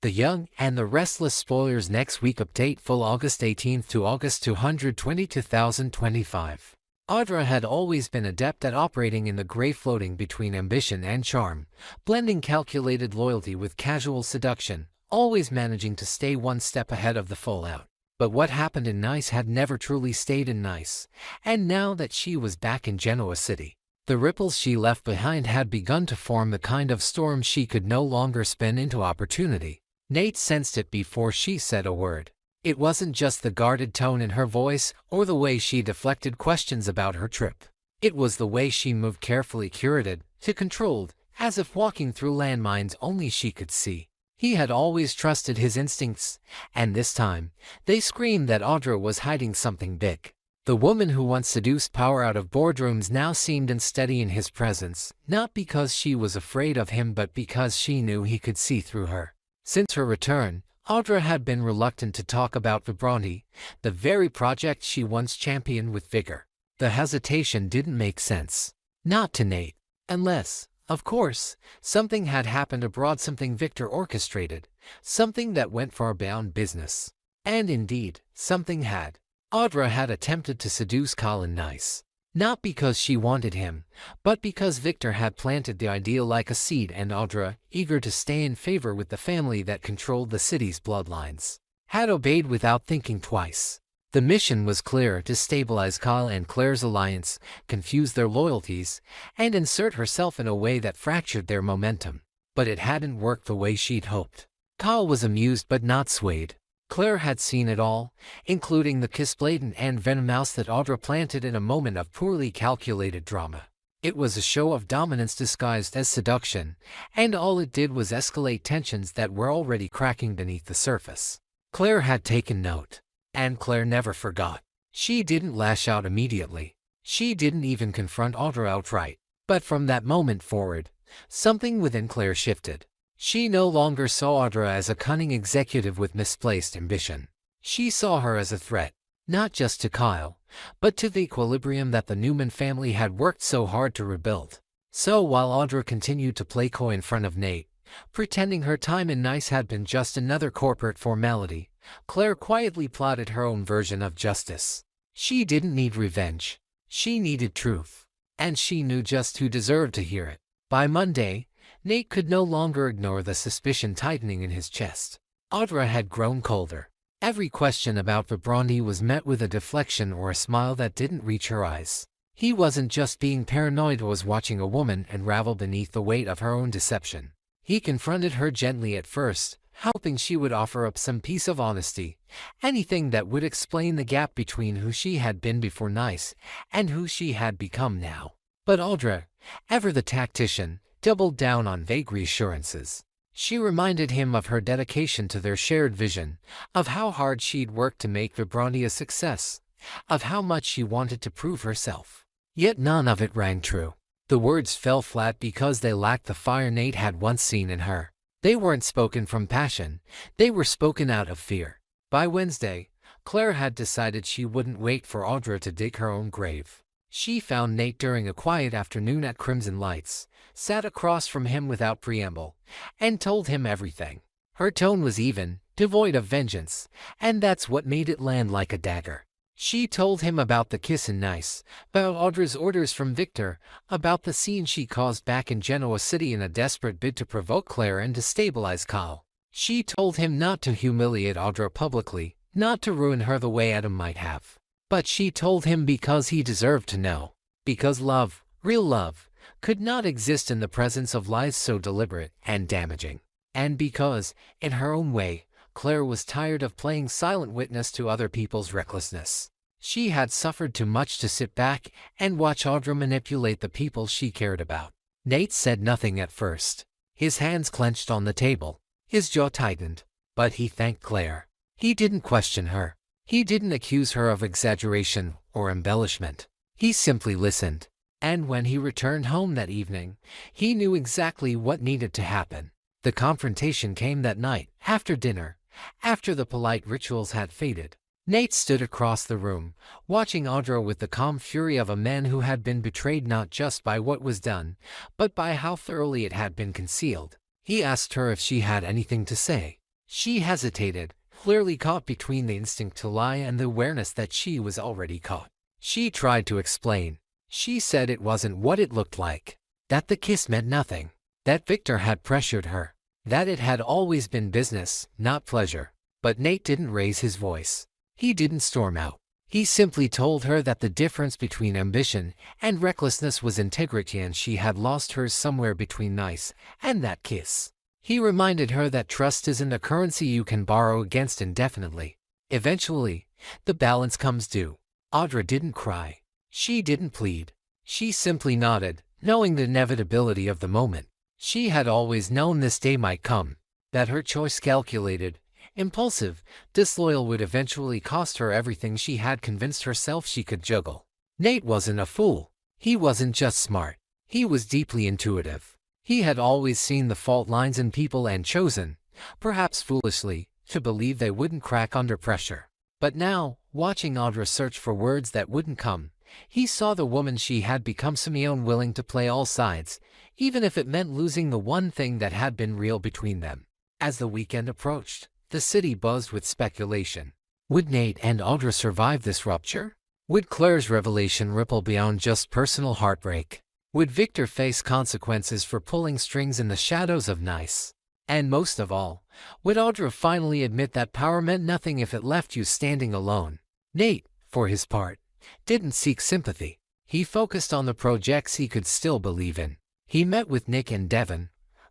The Young and the Restless spoilers next week. Update full August 18th to August 220, 2025. Audra had always been adept at operating in the gray, floating between ambition and charm, blending calculated loyalty with casual seduction, always managing to stay one step ahead of the fallout. But what happened in Nice had never truly stayed in Nice, and now that she was back in Genoa City, the ripples she left behind had begun to form the kind of storm she could no longer spin into opportunity. Nate sensed it before she said a word. It wasn't just the guarded tone in her voice or the way she deflected questions about her trip. It was the way she moved, carefully curated, too controlled, as if walking through landmines only she could see. He had always trusted his instincts, and this time, they screamed that Audra was hiding something big. The woman who once seduced power out of boardrooms now seemed unsteady in his presence, not because she was afraid of him but because she knew he could see through her. Since her return, Audra had been reluctant to talk about Vibranti, the very project she once championed with vigor. The hesitation didn't make sense. Not to Nate. Unless, of course, something had happened abroad, something Victor orchestrated, something that went far beyond business. And indeed, something had. Audra had attempted to seduce Colin Nice. Not because she wanted him, but because Victor had planted the idea like a seed, and Audra, eager to stay in favor with the family that controlled the city's bloodlines, had obeyed without thinking twice. The mission was clear: to stabilize Kyle and Claire's alliance, confuse their loyalties, and insert herself in a way that fractured their momentum. But it hadn't worked the way she'd hoped. Kyle was amused but not swayed. Claire had seen it all, including the kiss, blatant and venomous, that Audra planted in a moment of poorly calculated drama. It was a show of dominance disguised as seduction, and all it did was escalate tensions that were already cracking beneath the surface. Claire had taken note. And Claire never forgot. She didn't lash out immediately. She didn't even confront Audra outright. But from that moment forward, something within Claire shifted. She no longer saw Audra as a cunning executive with misplaced ambition. She saw her as a threat, not just to Kyle, but to the equilibrium that the Newman family had worked so hard to rebuild. So while Audra continued to play coy in front of Nate, pretending her time in Nice had been just another corporate formality, Claire quietly plotted her own version of justice. She didn't need revenge. She needed truth. And she knew just who deserved to hear it. By Monday, Nate could no longer ignore the suspicion tightening in his chest. Audra had grown colder. Every question about Vibranti was met with a deflection or a smile that didn't reach her eyes. He wasn't just being paranoid, was watching a woman unravel beneath the weight of her own deception. He confronted her gently at first, hoping she would offer up some piece of honesty, anything that would explain the gap between who she had been before Nice and who she had become now. But Audra, ever the tactician, doubled down on vague reassurances. She reminded him of her dedication to their shared vision, of how hard she'd worked to make Vibranti a success, of how much she wanted to prove herself. Yet none of it rang true. The words fell flat because they lacked the fire Nate had once seen in her. They weren't spoken from passion, they were spoken out of fear. By Wednesday, Claire had decided she wouldn't wait for Audra to dig her own grave. She found Nate during a quiet afternoon at Crimson Lights, sat across from him without preamble, and told him everything. Her tone was even, devoid of vengeance, and that's what made it land like a dagger. She told him about the kiss in Nice, about Audra's orders from Victor, about the scene she caused back in Genoa City in a desperate bid to provoke Claire and destabilize Kyle. She told him not to humiliate Audra publicly, not to ruin her the way Adam might have. But she told him because he deserved to know. Because love, real love, could not exist in the presence of lies so deliberate and damaging. And because, in her own way, Claire was tired of playing silent witness to other people's recklessness. She had suffered too much to sit back and watch Audra manipulate the people she cared about. Nate said nothing at first. His hands clenched on the table. His jaw tightened. But he thanked Claire. He didn't question her. He didn't accuse her of exaggeration or embellishment. He simply listened. And when he returned home that evening, he knew exactly what needed to happen. The confrontation came that night, after dinner, after the polite rituals had faded. Nate stood across the room, watching Audra with the calm fury of a man who had been betrayed not just by what was done, but by how thoroughly it had been concealed. He asked her if she had anything to say. She hesitated, clearly caught between the instinct to lie and the awareness that she was already caught. She tried to explain. She said it wasn't what it looked like, that the kiss meant nothing, that Victor had pressured her, that it had always been business, not pleasure. But Nate didn't raise his voice. He didn't storm out. He simply told her that the difference between ambition and recklessness was integrity, and she had lost hers somewhere between nice and that kiss. He reminded her that trust isn't a currency you can borrow against indefinitely. Eventually, the balance comes due. Audra didn't cry. She didn't plead. She simply nodded, knowing the inevitability of the moment. She had always known this day might come, that her choice, calculated, impulsive, disloyal, would eventually cost her everything she had convinced herself she could juggle. Nate wasn't a fool. He wasn't just smart. He was deeply intuitive. He had always seen the fault lines in people and chosen, perhaps foolishly, to believe they wouldn't crack under pressure. But now, watching Audra search for words that wouldn't come, he saw the woman she had become, Simeon, willing to play all sides, even if it meant losing the one thing that had been real between them. As the weekend approached, the city buzzed with speculation. Would Nate and Audra survive this rupture? Would Claire's revelation ripple beyond just personal heartbreak? Would Victor face consequences for pulling strings in the shadows of nice? And most of all, would Audra finally admit that power meant nothing if it left you standing alone? Nate, for his part, didn't seek sympathy. He focused on the projects he could still believe in. He met with Nick and Devon,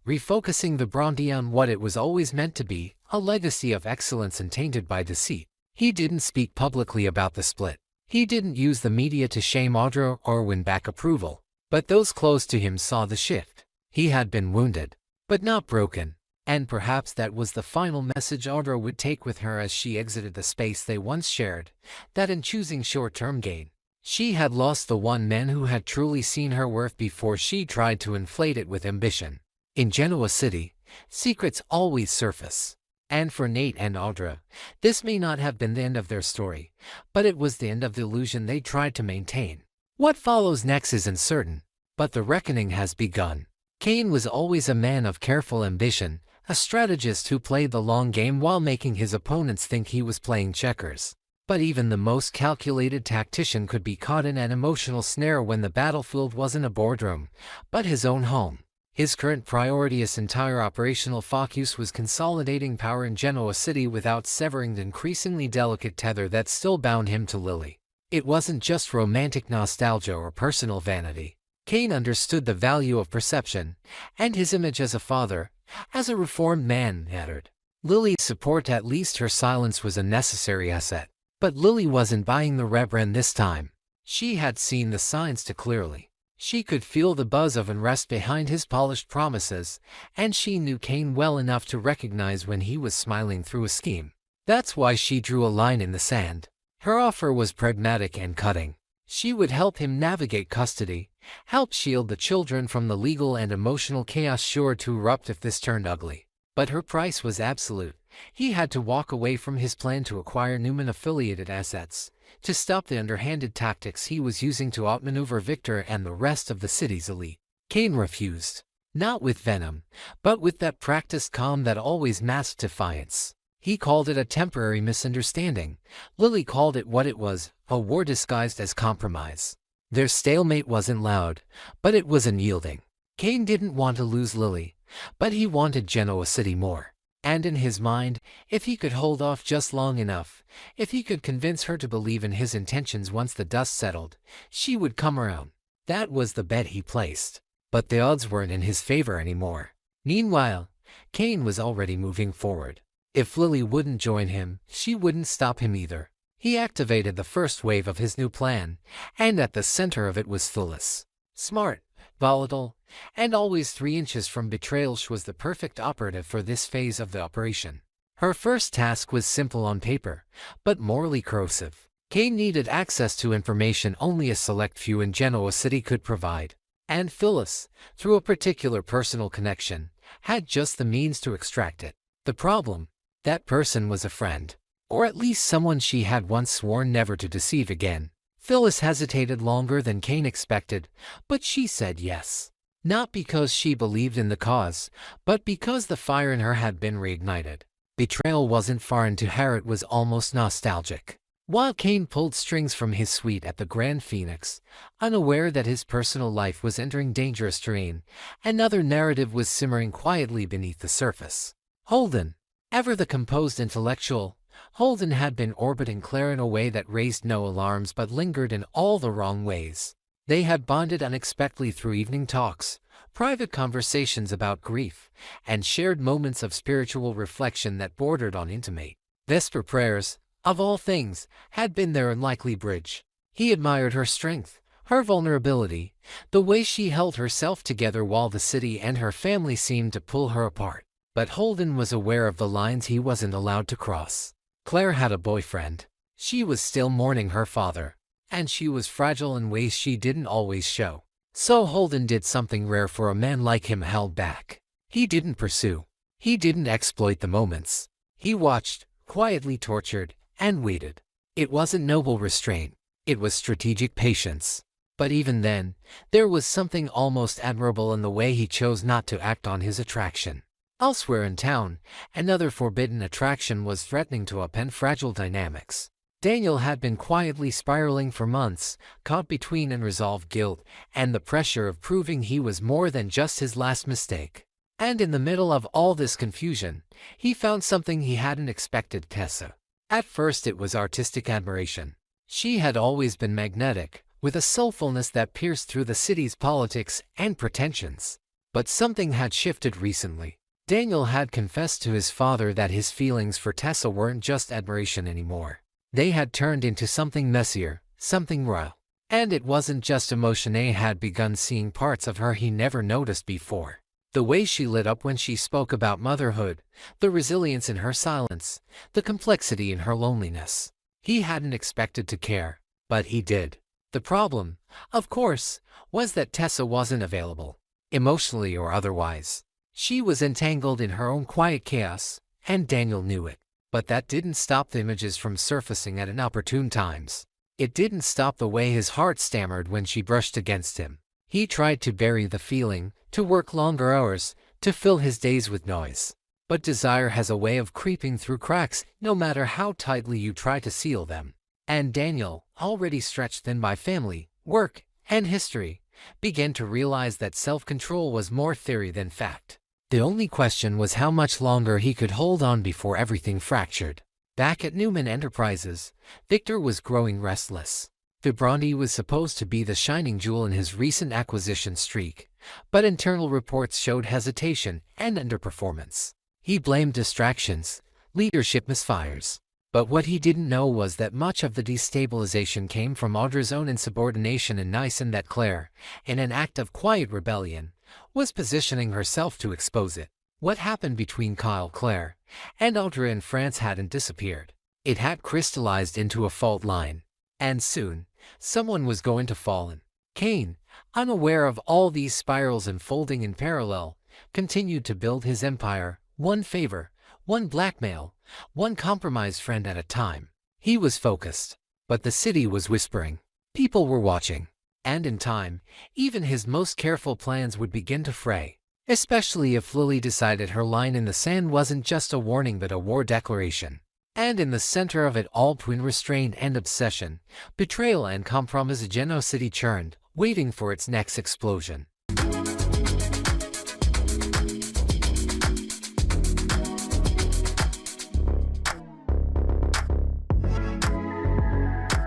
refocusing the Bronte on what it was always meant to be, a legacy of excellence untainted by deceit. He didn't speak publicly about the split. He didn't use the media to shame Audra or win back approval. But those close to him saw the shift. He had been wounded, but not broken. And perhaps that was the final message Audra would take with her as she exited the space they once shared, that in choosing short-term gain, she had lost the one man who had truly seen her worth before she tried to inflate it with ambition. In Genoa City, secrets always surface. And for Nate and Audra, this may not have been the end of their story, but it was the end of the illusion they tried to maintain. What follows next is uncertain, but the reckoning has begun. Kane was always a man of careful ambition, a strategist who played the long game while making his opponents think he was playing checkers. But even the most calculated tactician could be caught in an emotional snare when the battlefield wasn't a boardroom, but his own home. His current priority, his entire operational focus, was consolidating power in Genoa City without severing the increasingly delicate tether that still bound him to Lily. It wasn't just romantic nostalgia or personal vanity. Kane understood the value of perception, and his image as a father, as a reformed man, mattered. Lily's support, at least her silence, was a necessary asset. But Lily wasn't buying the reverend this time. She had seen the signs too clearly. She could feel the buzz of unrest behind his polished promises, and she knew Kane well enough to recognize when he was smiling through a scheme. That's why she drew a line in the sand. Her offer was pragmatic and cutting. She would help him navigate custody, help shield the children from the legal and emotional chaos sure to erupt if this turned ugly. But her price was absolute. He had to walk away from his plan to acquire Newman-affiliated assets, to stop the underhanded tactics he was using to outmaneuver Victor and the rest of the city's elite. Kane refused. Not with venom, but with that practiced calm that always masked defiance. He called it a temporary misunderstanding. Lily called it what it was, a war disguised as compromise. Their stalemate wasn't loud, but it was unyielding. Kane didn't want to lose Lily, but he wanted Genoa City more. And in his mind, if he could hold off just long enough, if he could convince her to believe in his intentions once the dust settled, she would come around. That was the bet he placed. But the odds weren't in his favor anymore. Meanwhile, Kane was already moving forward. If Lily wouldn't join him, she wouldn't stop him either. He activated the first wave of his new plan, and at the center of it was Phyllis. Smart, volatile, and always 3 inches from betrayal, she was the perfect operative for this phase of the operation. Her first task was simple on paper, but morally corrosive. Kane needed access to information only a select few in Genoa City could provide. And Phyllis, through a particular personal connection, had just the means to extract it. The problem? That person was a friend, or at least someone she had once sworn never to deceive again. Phyllis hesitated longer than Kane expected, but she said yes. Not because she believed in the cause, but because the fire in her had been reignited. Betrayal wasn't foreign to her, it was almost nostalgic. While Kane pulled strings from his suite at the Grand Phoenix, unaware that his personal life was entering dangerous terrain, another narrative was simmering quietly beneath the surface. Holden, ever the composed intellectual, Holden had been orbiting Claire in a way that raised no alarms but lingered in all the wrong ways. They had bonded unexpectedly through evening talks, private conversations about grief, and shared moments of spiritual reflection that bordered on intimate. Vesper prayers, of all things, had been their unlikely bridge. He admired her strength, her vulnerability, the way she held herself together while the city and her family seemed to pull her apart. But Holden was aware of the lines he wasn't allowed to cross. Claire had a boyfriend. She was still mourning her father, and she was fragile in ways she didn't always show. So Holden did something rare for a man like him: held back. He didn't pursue. He didn't exploit the moments. He watched, quietly tortured, and waited. It wasn't noble restraint. It was strategic patience. But even then, there was something almost admirable in the way he chose not to act on his attraction. Elsewhere in town, another forbidden attraction was threatening to upend fragile dynamics. Daniel had been quietly spiraling for months, caught between unresolved guilt and the pressure of proving he was more than just his last mistake. And in the middle of all this confusion, he found something he hadn't expected: Tessa. At first it was artistic admiration. She had always been magnetic, with a soulfulness that pierced through the city's politics and pretensions. But something had shifted recently. Daniel had confessed to his father that his feelings for Tessa weren't just admiration anymore. They had turned into something messier, something royal. And it wasn't just emotion. He had begun seeing parts of her he never noticed before. The way she lit up when she spoke about motherhood, the resilience in her silence, the complexity in her loneliness. He hadn't expected to care, but he did. The problem, of course, was that Tessa wasn't available, emotionally or otherwise. She was entangled in her own quiet chaos, and Daniel knew it. But that didn't stop the images from surfacing at inopportune times. It didn't stop the way his heart stammered when she brushed against him. He tried to bury the feeling, to work longer hours, to fill his days with noise. But desire has a way of creeping through cracks, no matter how tightly you try to seal them. And Daniel, already stretched thin by family, work, and history, began to realize that self-control was more theory than fact. The only question was how much longer he could hold on before everything fractured. Back at Newman Enterprises, Victor was growing restless. Vibrandi was supposed to be the shining jewel in his recent acquisition streak, but internal reports showed hesitation and underperformance. He blamed distractions, leadership misfires. But what he didn't know was that much of the destabilization came from Audra's own insubordination in Nice, and that Claire, in an act of quiet rebellion, was positioning herself to expose it. What happened between Claire, and Audra in France hadn't disappeared. It had crystallized into a fault line. And soon, someone was going to fall in. Kane, unaware of all these spirals unfolding in parallel, continued to build his empire, one favor, one blackmail, one compromised friend at a time. He was focused, but the city was whispering. People were watching. And in time, even his most careful plans would begin to fray, especially if Lily decided her line in the sand wasn't just a warning but a war declaration. And in the center of it all, between restraint and obsession, betrayal and compromise, a generosity churned, waiting for its next explosion.